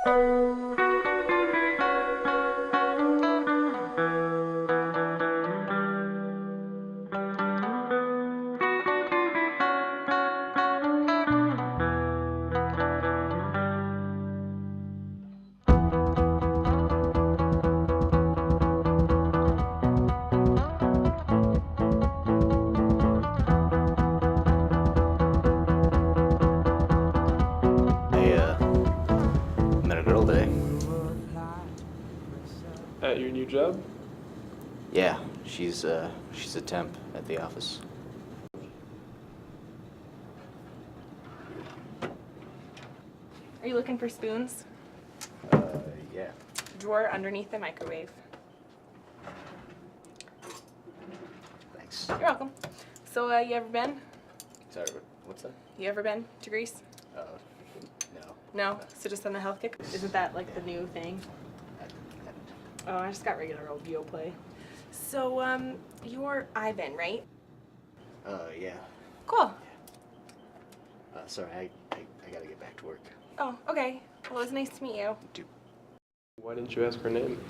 Met a girl today. At your new job? Yeah, she's a temp at the office. Are you looking for spoons? Yeah. Drawer underneath the microwave. Thanks. You're welcome. So, you ever been? Sorry, what's that? You ever been to Greece? No. No? So just on the health kick? Isn't that like the new thing? Oh, I just got regular old Yoplait. So, you're Ivan, right? Yeah. Cool. Sorry, I gotta get back to work. Oh, okay. Well, it was nice to meet you. Why didn't you ask her name?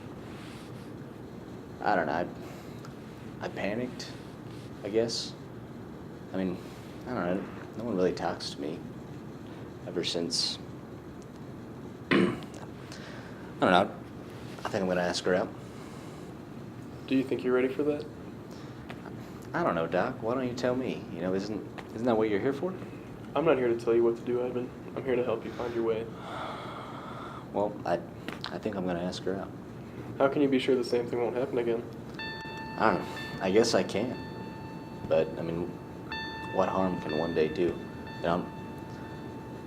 I don't know. I panicked, I guess. I mean, I don't know. No one really talks to me ever since. I don't know. I think I'm gonna ask her out. Do you think you're ready for that? I don't know, Doc. Why don't you tell me? You know, isn't that what you're here for? I'm not here to tell you what to do, Ivan. I'm here to help you find your way. Well, I think I'm gonna ask her out. How can you be sure the same thing won't happen again? I don't know. I guess I can. But, I mean, what harm can one day do? You know, I'm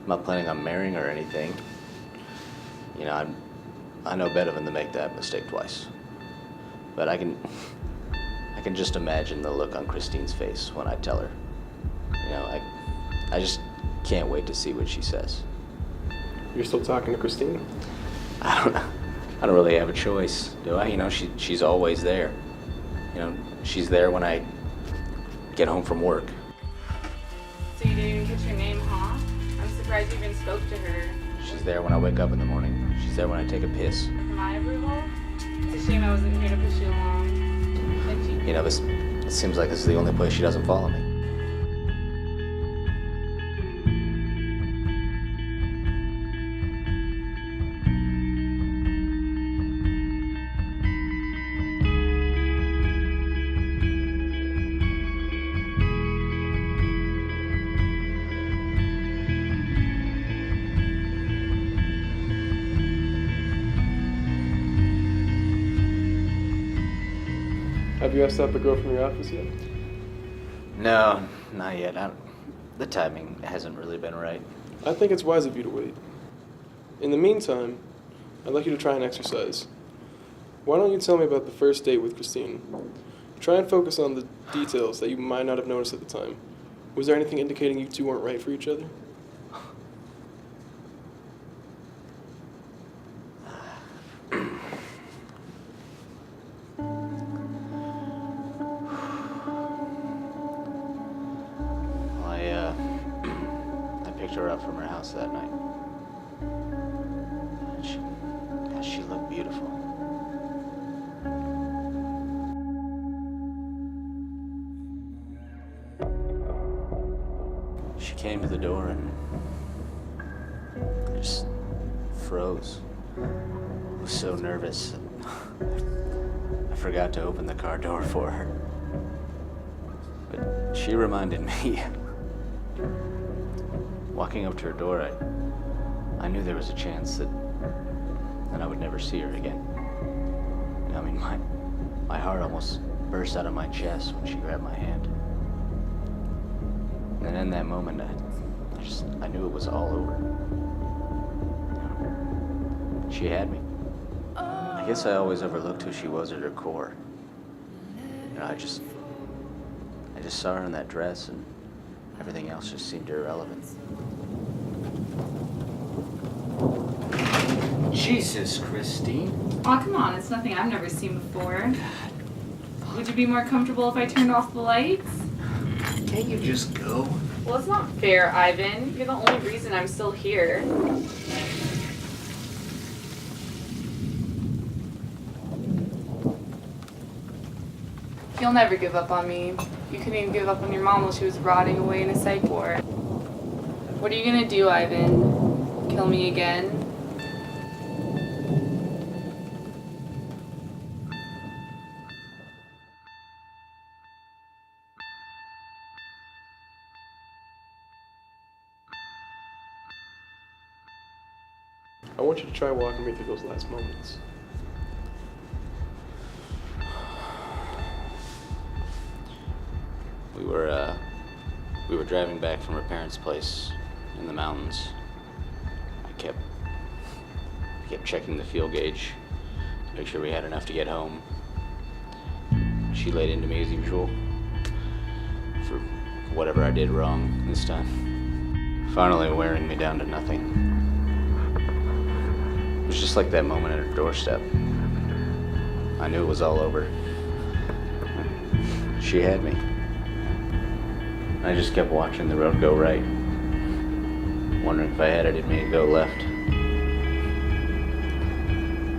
not planning on marrying her or anything. You know, I know better than to make that mistake twice. But I can just imagine the look on Christine's face when I tell her. You know, I just can't wait to see what she says. You're still talking to Christine? I don't really have a choice, do I? You know, she's always there. You know, she's there when I get home from work. So you didn't even get your name, huh? I'm surprised you even spoke to her. She's there when I wake up in the morning. She's there when I take a piss. Am I approval? It's a shame I wasn't here to push you along. You know, it seems like this is the only place she doesn't follow me. Have you asked out the girl from your office yet? No, not yet. The timing hasn't really been right. I think it's wise of you to wait. In the meantime, I'd like you to try and exercise. Why don't you tell me about the first date with Christine? Try and focus on the details that you might not have noticed at the time. Was there anything indicating you two weren't right for each other? I picked her up from her house that night. She looked beautiful. She came to the door and I just froze. I was so nervous. I forgot to open the car door for her. But she reminded me. Walking up to her door, I knew there was a chance that I would never see her again. I mean, my heart almost burst out of my chest when she grabbed my hand. And in that moment, I knew it was all over. She had me. I guess I always overlooked who she was at her core. You know, I just saw her in that dress and everything else just seemed irrelevant. Jesus, Christine. Aw, come on, it's nothing I've never seen before. Would you be more comfortable if I turned off the lights? Can't you just go? Well, it's not fair, Ivan. You're the only reason I'm still here. You'll never give up on me. You couldn't even give up on your mom while she was rotting away in a psych ward. What are you gonna do, Ivan? Kill me again? I want you to try walking me through those last moments. We were driving back from her parents' place in the mountains. I kept checking the fuel gauge to make sure we had enough to get home. She laid into me as usual for whatever I did wrong this time, finally wearing me down to nothing. It was just like that moment at her doorstep. I knew it was all over. She had me. I just kept watching the road go right, wondering if I had it in me to go left.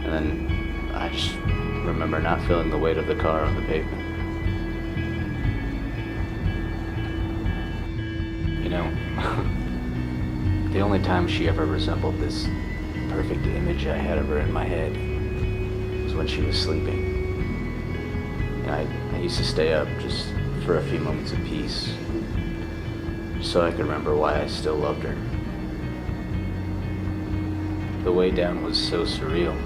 And then I just remember not feeling the weight of the car on the pavement. You know, the only time she ever resembled this perfect image I had of her in my head was when she was sleeping. You know, I used to stay up just for a few moments of peace, so I could remember why I still loved her. The way down was so surreal.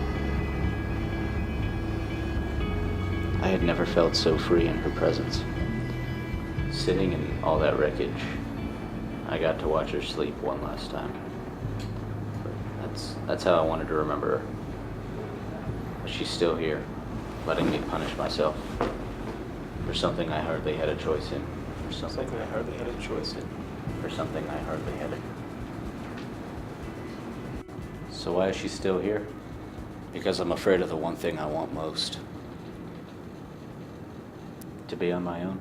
I had never felt so free in her presence. Sitting in all that wreckage, I got to watch her sleep one last time. That's how I wanted to remember her. But she's still here, letting me punish myself for something I hardly had a choice in. For something I hardly had a choice in. For something I hardly had a... So why is she still here? Because I'm afraid of the one thing I want most. To be on my own.